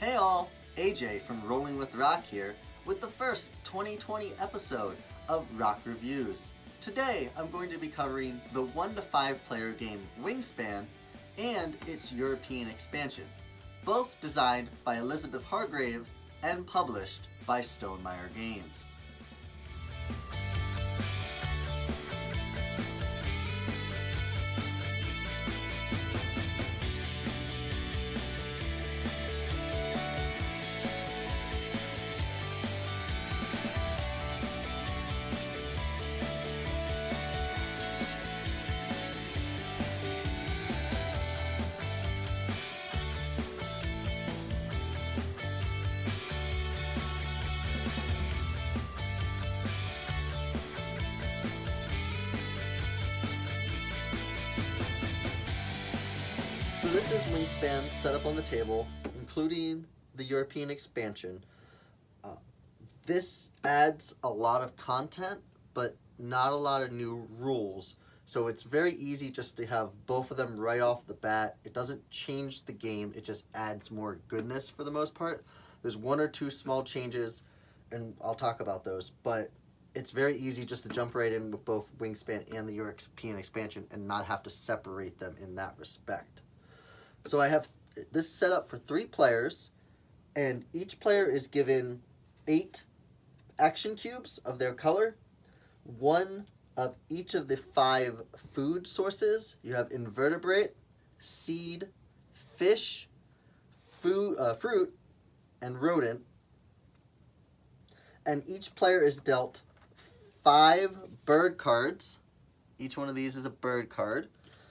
Hey all, AJ from Rolling with Roc here with the first 2020 episode of Roc Reviews. Today I'm going to be covering the 1 to 5 player game Wingspan and its European expansion, both designed by Elizabeth Hargrave and published by Stonemaier Games. So this is Wingspan set up on the table, including the European expansion. This adds a lot of content, but not a lot of new rules. So it's very easy just to have both of them right off the bat. It doesn't change the game, it just adds more goodness for the most part. There's one or two small changes, and I'll talk about those, but it's very easy just to jump right in with both Wingspan and the European expansion and not have to separate them in that respect. So I have this set up for 3 players, and each player is given 8 action cubes of their color, 1 of each of the 5 food sources. You have invertebrate, seed, fish, fruit, and rodent. And each player is dealt 5 bird cards. Each one of these is a bird card.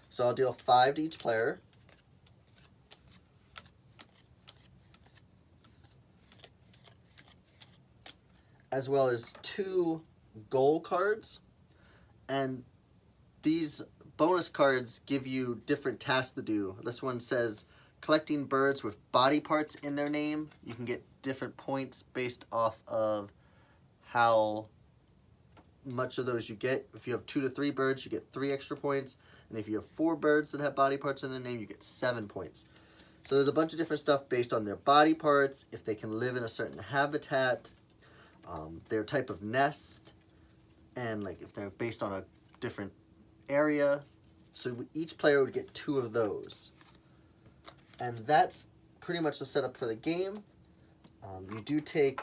So I'll deal 5 to each player. As well as 2 goal cards, and these bonus cards give you different tasks to do. This one says collecting birds with body parts in their name. You can get different points based off of how much of those you get. If you have 2 to 3 birds, you get 3 extra points, and if you have 4 birds that have body parts in their name, you get 7 points. So there's a bunch of different stuff based on their body parts, if they can live in a certain habitat, their type of nest, and like if they're based on a different area. So each player would get 2 of those, and that's pretty much the setup for the game. You do take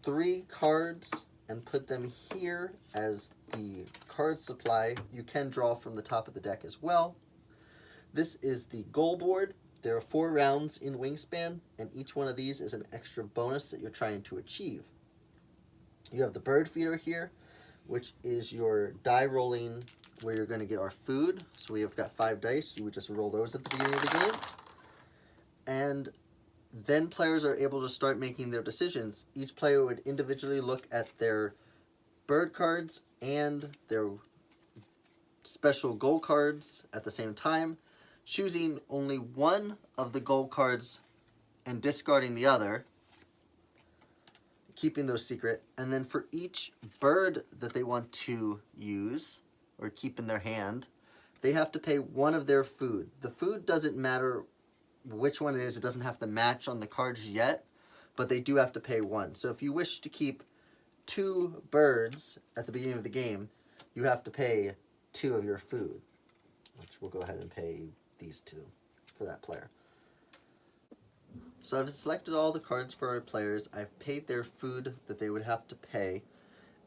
3 cards and put them here as the card supply. You can draw from the top of the deck as well. This is the goal board. There are 4 rounds in Wingspan, and each one of these is an extra bonus that you're trying to achieve. You have the bird feeder here, which is your die rolling where you're going to get our food. So we have got 5 dice. You would just roll those at the beginning of the game. And then players are able to start making their decisions. Each player would individually look at their bird cards and their special goal cards at the same time, choosing only one of the goal cards and discarding the other, keeping those secret. And then for each bird that they want to use or keep in their hand, they have to pay 1 of their food. The food doesn't matter which one it is. It doesn't have to match on the cards yet, but they do have to pay 1. So if you wish to keep 2 birds at the beginning of the game, you have to pay 2 of your food, which we'll go ahead and pay these 2 for that player. So I've selected all the cards for our players. I've paid their food that they would have to pay.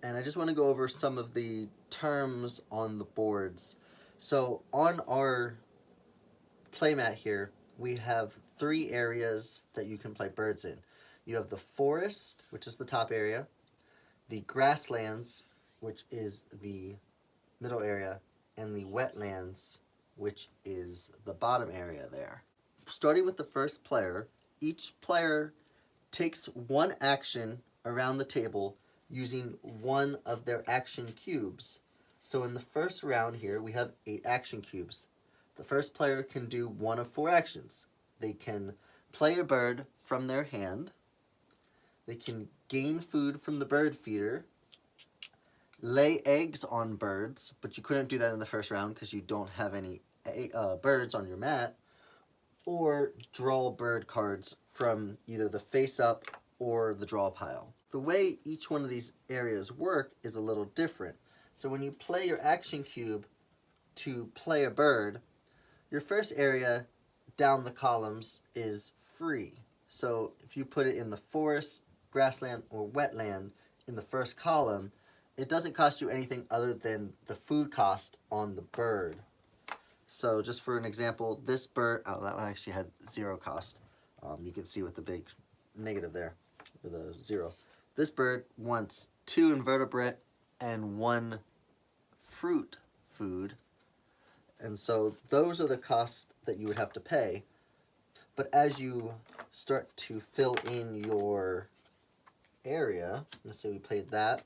And I just want to go over some of the terms on the boards. So on our playmat here, we have 3 areas that you can play birds in. You have the forest, which is the top area, the grasslands, which is the middle area, and the wetlands, which is the bottom area there. Starting with the first player, each player takes 1 action around the table using 1 of their action cubes. So in the first round here, we have 8 action cubes. The first player can do 1 of 4 actions. They can play a bird from their hand, they can gain food from the bird feeder, lay eggs on birds, but you couldn't do that in the first round because you don't have any birds on your mat, or draw bird cards from either the face-up or the draw pile. The way each one of these areas work is a little different. So when you play your action cube to play a bird, your first area down the columns is free. So if you put it in the forest, grassland, or wetland in the first column, it doesn't cost you anything other than the food cost on the bird. So just for an example, this bird, oh, that one actually had 0 cost. You can see with the big negative there, with a 0. This bird wants 2 invertebrate and 1 fruit food. And so those are the costs that you would have to pay. But as you start to fill in your area, let's say we played that,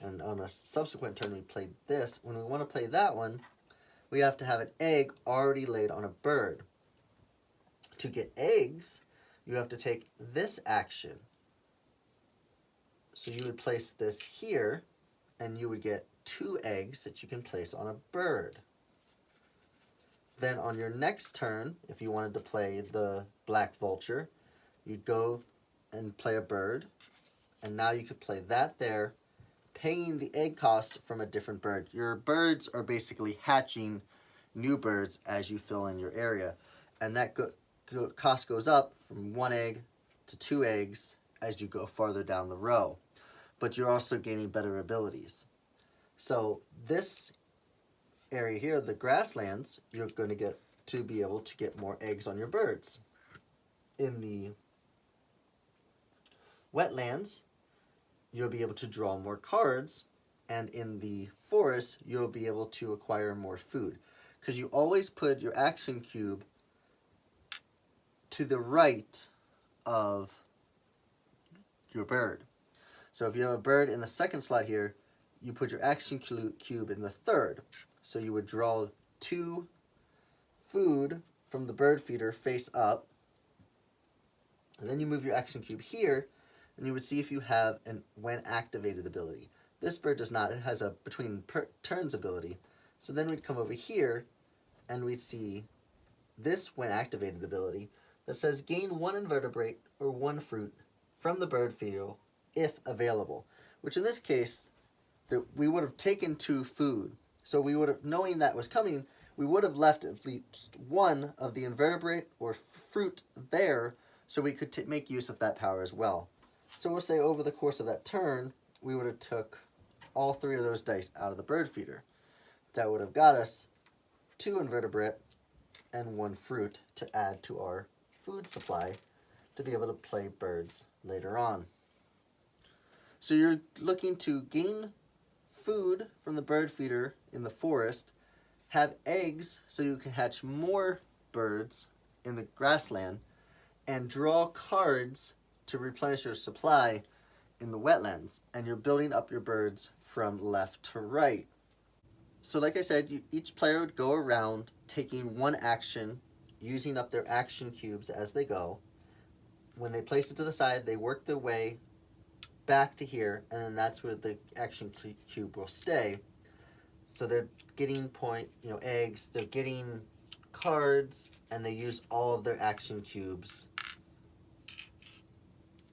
and on a subsequent turn we played this, when we want to play that one, we have to have an egg already laid on a bird. To get eggs, you have to take this action. So you would place this here, and you would get 2 eggs that you can place on a bird. Then on your next turn, if you wanted to play the black vulture, you'd go and play a bird, and now you could play that there, paying the egg cost from a different bird. Your birds are basically hatching new birds as you fill in your area, and that cost goes up from 1 egg to 2 eggs as you go farther down the row. But you're also gaining better abilities. So this area here, the grasslands, you're going to get to be able to get more eggs on your birds. In the wetlands, you'll be able to draw more cards, and in the forest, you'll be able to acquire more food. Because you always put your action cube to the right of your bird. So if you have a bird in the second slot here, you put your action cube in the third. So you would draw 2 food from the bird feeder face up, and then you move your action cube here, and you would see if you have an when activated ability. This bird does not. It has a between turns ability. So then we'd come over here, and we'd see this when activated ability that says gain 1 invertebrate or 1 fruit from the bird feeder if available, which in this case, we would have taken 2 food. So we would have, knowing that was coming, we would have left at least 1 of the invertebrate or fruit there, so we could make use of that power as well. So we'll say over the course of that turn, we would have took all 3 of those dice out of the bird feeder. That would have got us 2 invertebrate and 1 fruit to add to our food supply to be able to play birds later on. So you're looking to gain food from the bird feeder in the forest, have eggs so you can hatch more birds in the grassland, and draw cards to replenish your supply in the wetlands. And you're building up your birds from left to right. So like I said, each player would go around taking 1 action, using up their action cubes as they go. When they place it to the side, they work their way back to here, and then that's where the action cube will stay. So they're getting eggs, they're getting cards, and they use all of their action cubes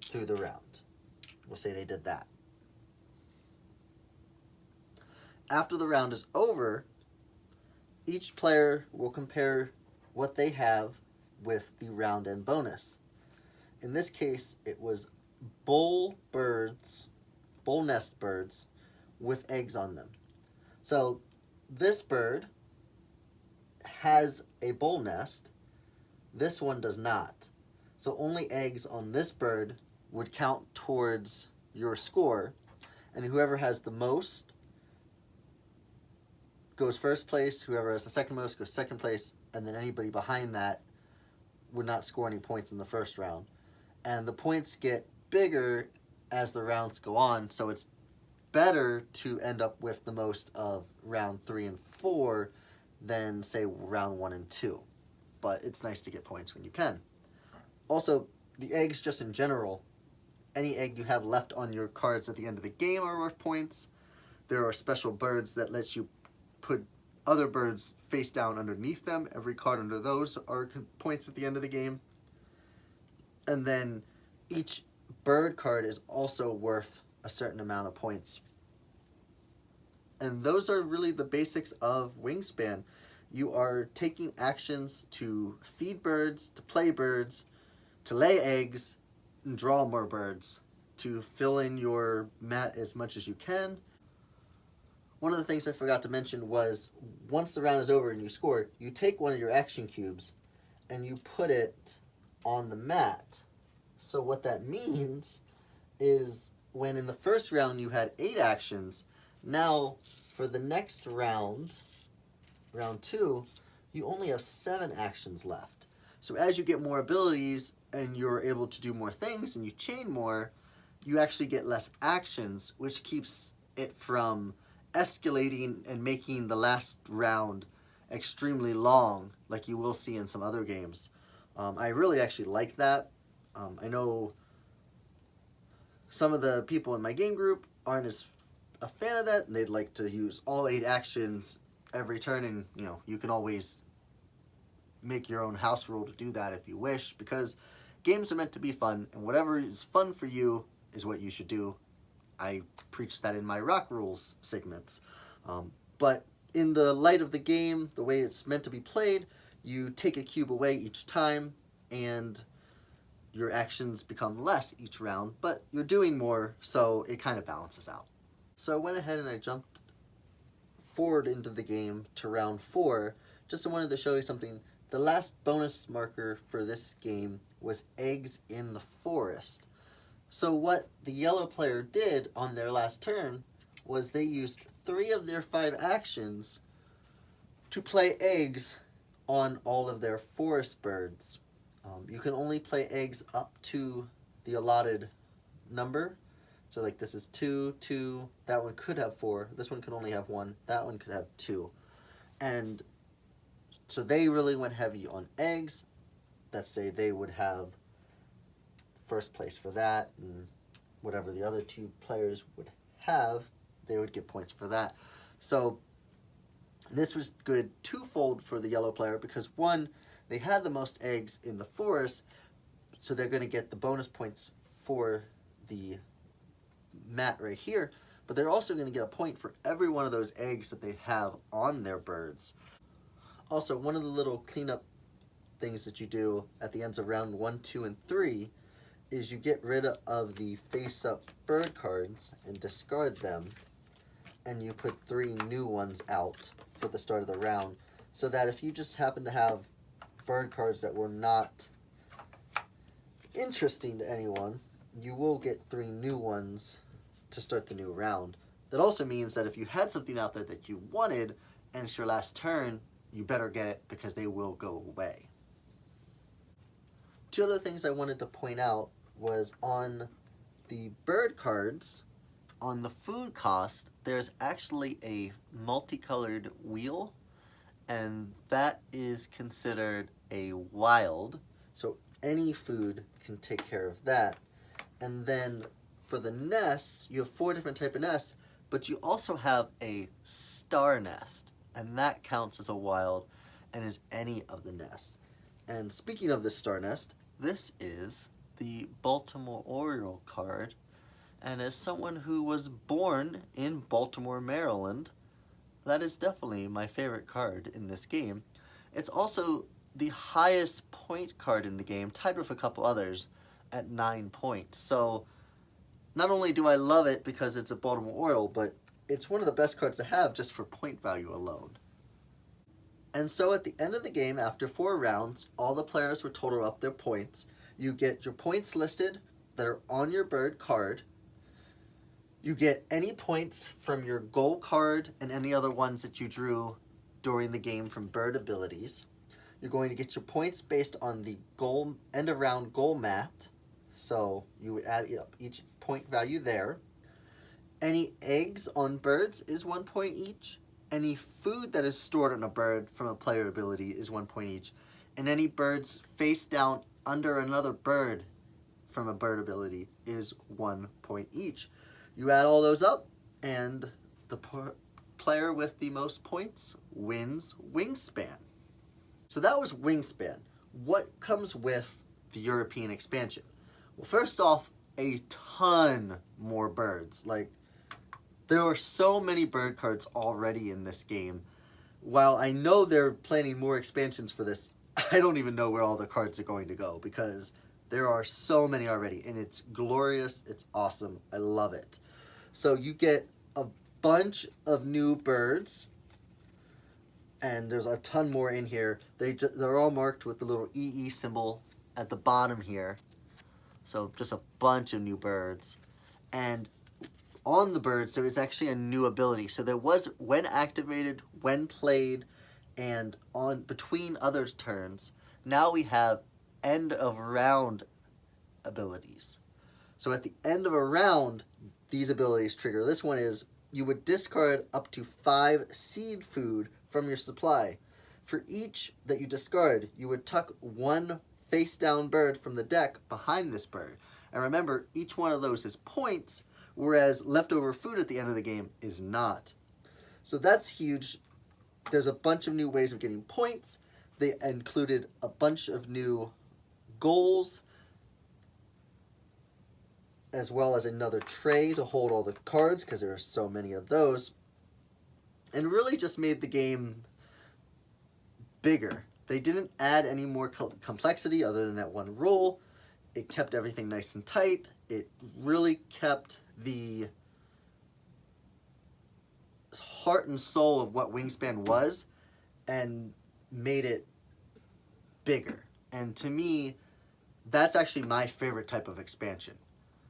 through the round. We'll say they did that. After the round is over, each player will compare what they have with the round end bonus. In this case, it was bull nest birds with eggs on them. So this bird has a bull nest. This one does not. So only eggs on this bird would count towards your score, and whoever has the most goes first place, whoever has the second most goes second place, and then anybody behind that would not score any points in the first round. And the points get bigger as the rounds go on, so it's better to end up with the most of round 3 and 4 than, say, round 1 and 2. But it's nice to get points when you can. Also, the eggs just in general, any egg you have left on your cards at the end of the game are worth points. There are special birds that let you put other birds face down underneath them. Every card under those are points at the end of the game. And then each bird card is also worth a certain amount of points. And those are really the basics of Wingspan. You are taking actions to feed birds, to play birds, to lay eggs, and draw more birds, to fill in your mat as much as you can. One of the things I forgot to mention was once the round is over and you score, you take one of your action cubes and you put it on the mat. So what that means is when in the first round you had 8 actions, now for the next round, round 2, you only have 7 actions left. So as you get more abilities and you're able to do more things and you chain more, you actually get less actions, which keeps it from escalating and making the last round extremely long, like you will see in some other games. I really actually like that. I know some of the people in my game group aren't as a fan of that, and they'd like to use all 8 actions every turn, and you can always make your own house rule to do that if you wish, because games are meant to be fun, and whatever is fun for you is what you should do. I preach that in my Roc Rules segments. But in the light of the game, the way it's meant to be played, you take a cube away each time, and your actions become less each round, but you're doing more, so it kind of balances out. So I went ahead and I jumped forward into the game to round 4. Just wanted to show you something. The last bonus marker for this game was eggs in the forest. So what the yellow player did on their last turn was they used 3 of their 5 actions to play eggs on all of their forest birds. You can only play eggs up to the allotted number. So like this is 2, 2, that one could have 4, this one can only have 1, that one could have 2. And so they really went heavy on eggs. Let's say they would have first place for that, and whatever the other 2 players would have, they would get points for that. So this was good twofold for the yellow player, because 1, they had the most eggs in the forest, so they're going to get the bonus points for the mat right here, but they're also going to get a point for every one of those eggs that they have on their birds. Also, one of the little cleanup things that you do at the ends of round 1, 2, and 3 is you get rid of the face-up bird cards and discard them, and you put 3 new ones out for the start of the round, so that if you just happen to have bird cards that were not interesting to anyone, you will get 3 new ones to start the new round. That also means that if you had something out there that you wanted and it's your last turn, you better get it, because they will go away. 2 other things I wanted to point out was on the bird cards, on the food cost, there's actually a multicolored wheel, and that is considered a wild, so any food can take care of that. And then for the nests, you have 4 different types of nests, but you also have a star nest, and that counts as a wild and is any of the nests. And speaking of the star nest, this is the Baltimore Oriole card, and as someone who was born in Baltimore, Maryland, that is definitely my favorite card in this game. It's also the highest point card in the game, tied with a couple others at 9 points. So not only do I love it because it's a Baltimore Oriole, but it's one of the best cards to have just for point value alone. And so at the end of the game, after 4 rounds, all the players will total up their points. You get your points listed that are on your bird card. You get any points from your goal card and any other ones that you drew during the game from bird abilities. You're going to get your points based on the goal end of round goal mat. So you would add up each point value there. Any eggs on birds is 1 point each. Any food that is stored on a bird from a player ability is 1 point each. And any birds face down under another bird from a bird ability is 1 point each. You add all those up, and the player with the most points wins Wingspan. So that was Wingspan. What comes with the European expansion? Well, first off, a ton more birds. Like, there are so many bird cards already in this game. While I know they're planning more expansions for this, I don't even know where all the cards are going to go because there are so many already, and it's glorious, it's awesome, I love it. So you get a bunch of new birds, and there's a ton more in here. They're all marked with the little EE symbol at the bottom here. So just a bunch of new birds. And on the birds, there is actually a new ability. So there was, when activated, when played, and on between others' turns, now we have end of round abilities. So at the end of a round, these abilities trigger. This one is, you would discard up to 5 seed food from your supply. For each that you discard, you would tuck 1 face down bird from the deck behind this bird. And remember, each one of those is points, whereas leftover food at the end of the game is not. So that's huge. There's a bunch of new ways of getting points. They included a bunch of new goals, as well as another tray to hold all the cards, because there are so many of those. And really just made the game bigger. They didn't add any more complexity other than that one rule. It kept everything nice and tight. It really kept the heart and soul of what Wingspan was and made it bigger. And to me, that's actually my favorite type of expansion,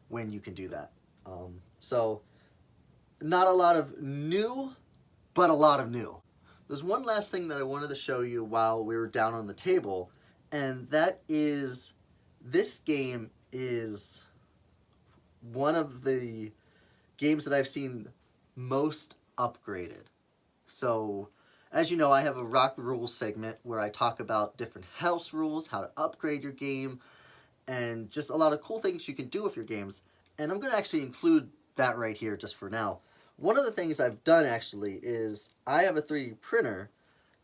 when you can do that. So not a lot of new, but a lot of new. There's one last thing that I wanted to show you while we were down on the table, and that is, this game is one of the games that I've seen most upgraded. So, as you know, I have a Roc Rules segment where I talk about different house rules, how to upgrade your game, and just a lot of cool things you can do with your games. And I'm going to actually include that right here just for now. One of the things I've done actually is I have a 3D printer,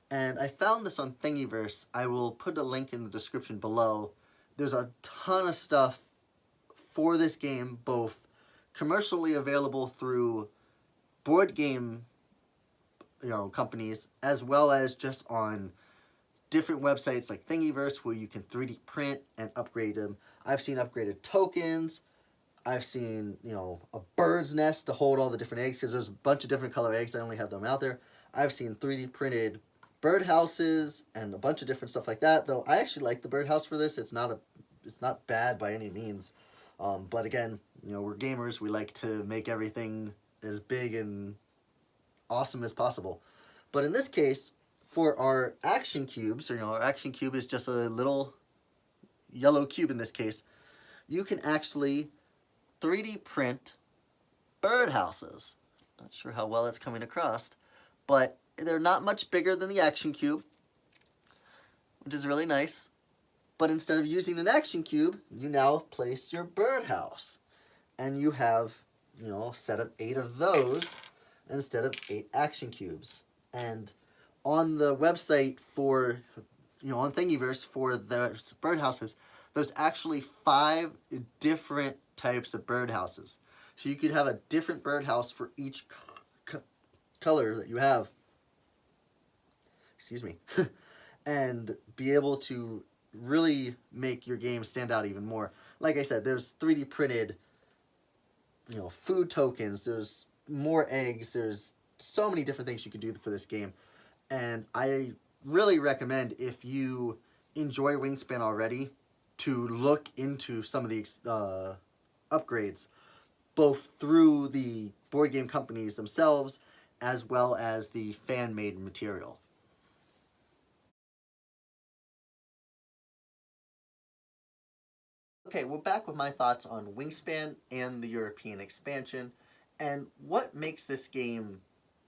and I found this on Thingiverse. I will put a link in the description below. There's a ton of stuff for this game, both commercially available through board game companies, as well as just on different websites like Thingiverse, where you can 3D print and upgrade them. I've seen upgraded tokens. I've seen, a bird's nest to hold all the different eggs, because there's a bunch of different color eggs. I only have them out there. I've seen 3D printed bird houses and a bunch of different stuff like that. Though I actually like the birdhouse for this. It's not bad by any means. But again, we're gamers. We like to make everything as big and awesome as possible. But in this case, for our action cubes, our action cube is just a little yellow cube in this case, you can actually 3D print birdhouses. Not sure how well that's coming across, but they're not much bigger than the action cube, which is really nice. But instead of using an action cube, you now place your birdhouse. And you have, a set of 8 of those instead of 8 action cubes. And on the website for, on Thingiverse for the birdhouses, there's actually 5 different types of birdhouses. So you could have a different birdhouse for each color that you have. Excuse me. And be able to really make your game stand out even more. Like I said, there's 3D printed, food tokens, there's more eggs, there's so many different things you can do for this game. And I really recommend, if you enjoy Wingspan already, to look into some of the upgrades, both through the board game companies themselves, as well as the fan-made material. Okay, we're back with my thoughts on Wingspan and the European expansion, and what makes this game,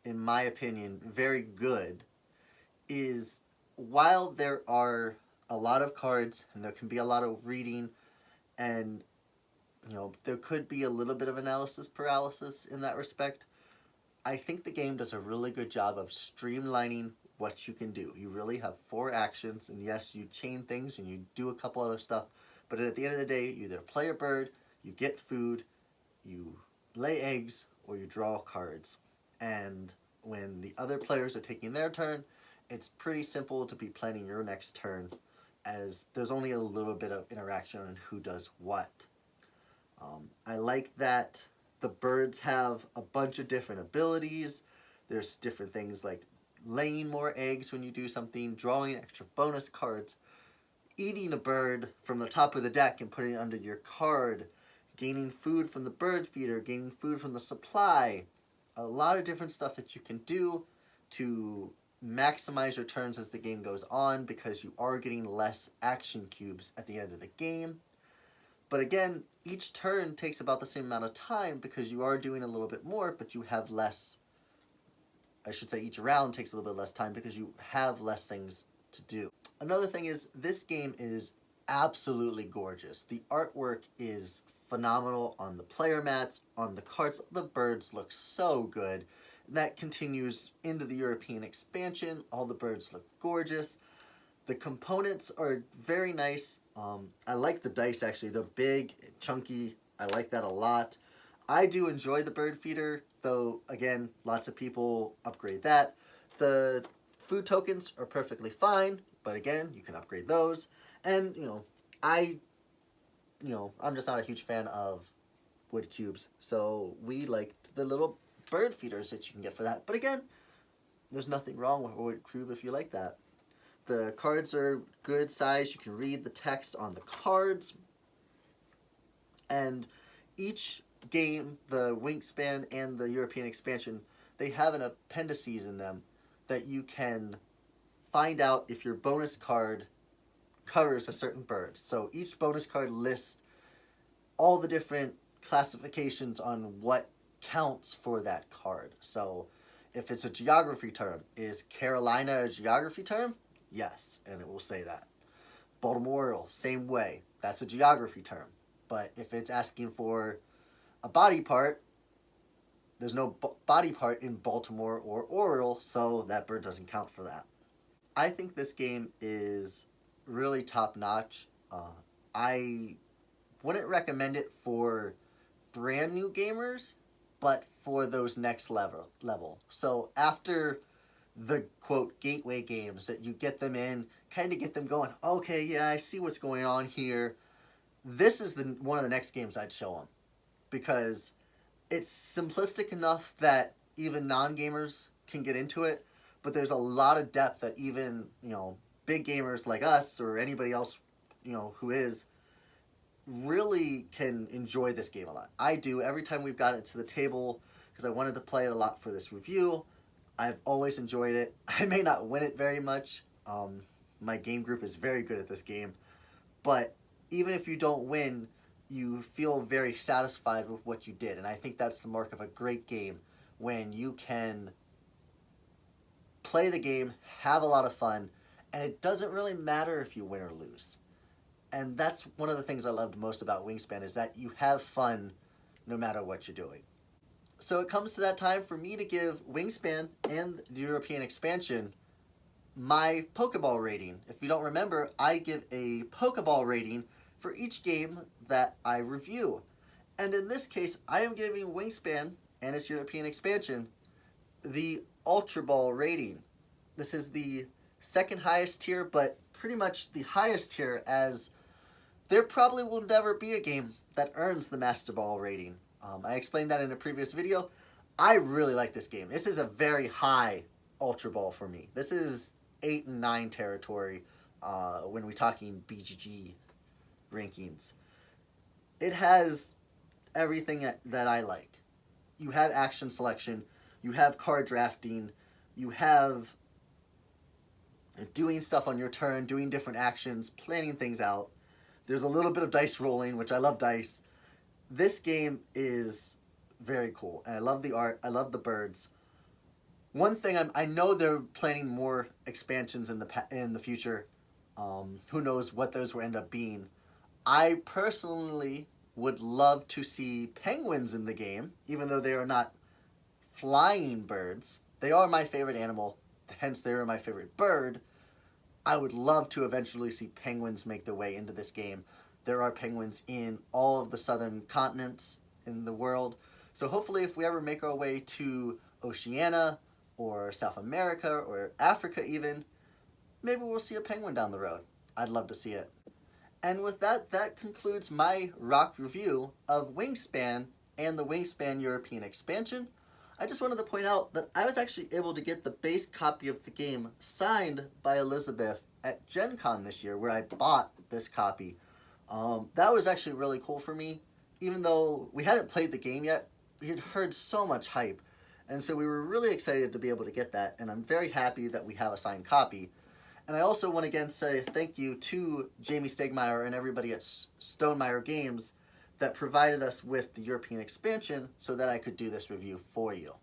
in my opinion, very good is, while there are a lot of cards and there can be a lot of reading, and there could be a little bit of analysis paralysis in that respect, I think the game does a really good job of streamlining what you can do. You really have 4 actions, and yes, you chain things and you do a couple other stuff, but at the end of the day, you either play a bird, you get food, you lay eggs, or you draw cards. And when the other players are taking their turn, it's pretty simple to be planning your next turn, as there's only a little bit of interaction on who does what. I like that the birds have a bunch of different abilities. There's different things like laying more eggs when you do something, drawing extra bonus cards, eating a bird from the top of the deck and putting it under your card, gaining food from the bird feeder, gaining food from the supply. A lot of different stuff that you can do to maximize your turns as the game goes on, because you are getting less action cubes at the end of the game. But again, each turn takes about the same amount of time because you are doing a little bit more, but you have less. I should say each round takes a little bit less time because you have less things to do. Another thing is, this game is absolutely gorgeous. The artwork is phenomenal on the player mats, on the cards. The birds look so good. That continues into the European expansion. All the birds look gorgeous. The components are very nice. I like the dice, actually. They're big, chunky. I like that a lot. I do enjoy the bird feeder, though, again, lots of people upgrade that. The food tokens are perfectly fine, but again, you can upgrade those. And, I'm just not a huge fan of wood cubes, so we liked the little bird feeders that you can get for that. But again, there's nothing wrong with a wood cube if you like that. The cards are good size. You can read the text on the cards. And each game, the Wingspan and the European expansion, they have an appendices in them that you can find out if your bonus card covers a certain bird. So each bonus card lists all the different classifications on what counts for that card. So if it's a geography term, is Carolina a geography term? Yes, and it will say that. Baltimore, same way. That's a geography term. But if it's asking for a body part, there's no body part in Baltimore or Oriole, so that bird doesn't count for that. I think this game is really top-notch. I wouldn't recommend it for brand new gamers, but for those next level. So after the quote gateway games that you get them in, kind of get them going, okay, yeah, I see what's going on here. This is one of the next games I'd show them, because it's simplistic enough that even non-gamers can get into it, but there's a lot of depth that even, big gamers like us or anybody else, who is, really can enjoy this game a lot. I do. Every time we've got it to the table, because I wanted to play it a lot for this review, I've always enjoyed it. I may not win it very much. My game group is very good at this game. But even if you don't win, you feel very satisfied with what you did. And I think that's the mark of a great game, when you can play the game, have a lot of fun, and it doesn't really matter if you win or lose. And that's one of the things I loved most about Wingspan, is that you have fun no matter what you're doing. So it comes to that time for me to give Wingspan and the European expansion my Pokeball rating. If you don't remember, I give a Pokeball rating for each game that I review. And in this case, I am giving Wingspan and its European expansion the Ultra Ball rating. This is the second highest tier, but pretty much the highest tier, as there probably will never be a game that earns the Master Ball rating. I explained that in a previous video. I really like this game. This is a very high Ultra Ball for me. This is 8 and 9 territory when we're talking BGG rankings. It has everything that I like. You have action selection, you have card drafting, you have doing stuff on your turn, doing different actions, planning things out. There's a little bit of dice rolling, which I love dice. This game is very cool, and I love the art, I love the birds. One thing, I know they're planning more expansions in the future. Who knows what those will end up being. I personally would love to see penguins in the game, even though they are not flying birds. They are my favorite animal, hence they are my favorite bird. I would love to eventually see penguins make their way into this game. There are penguins in all of the southern continents in the world. So hopefully if we ever make our way to Oceania or South America or Africa even, maybe we'll see a penguin down the road. I'd love to see it. And with that, that concludes my Roc review of Wingspan and the Wingspan European expansion. I just wanted to point out that I was actually able to get the base copy of the game signed by Elizabeth at Gen Con this year, where I bought this copy. That was actually really cool for me. Even though we hadn't played the game yet, we had heard so much hype. And so we were really excited to be able to get that, and I'm very happy that we have a signed copy. And I also want to again say thank you to Jamie Stegmaier and everybody at Stonemaier Games that provided us with the European expansion so that I could do this review for you.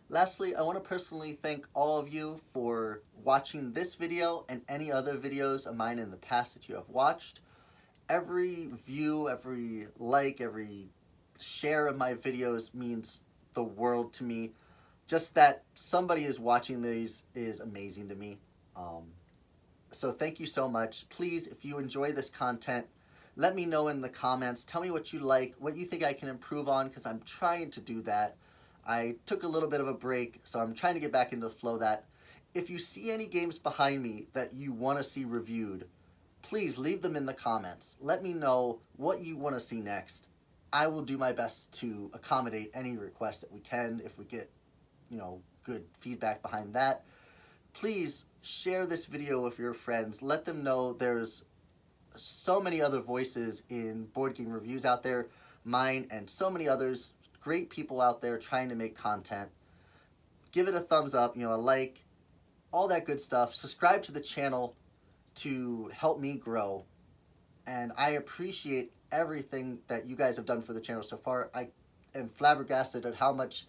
Lastly, I want to personally thank all of you for watching this video and any other videos of mine in the past that you have watched. Every view, every like, every share of my videos means the world to me. Just that somebody is watching these is amazing to me. So thank you so much. Please, if you enjoy this content, let me know in the comments. Tell me what you like, what you think I can improve on, because I'm trying to do that. I took a little bit of a break, so I'm trying to get back into the flow of that. If you see any games behind me that you want to see reviewed, please leave them in the comments. Let me know what you want to see next. I will do my best to accommodate any requests that we can if we get, good feedback behind that. Please share this video with your friends. Let them know there's so many other voices in board game reviews out there, mine and so many others, great people out there trying to make content. Give it a thumbs up, a like, all that good stuff. Subscribe to the channel to help me grow. And I appreciate everything that you guys have done for the channel so far. I am flabbergasted at how much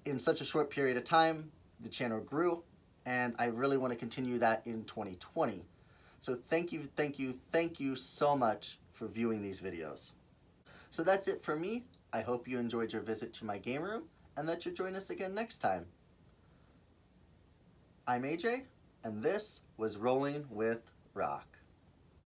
in such a short period of time the channel grew, and I really want to continue that in 2020. So thank you so much for viewing these videos. So that's it for me. I hope you enjoyed your visit to my game room and that you'll join us again next time. I'm AJ, and this was Rolling with Roc.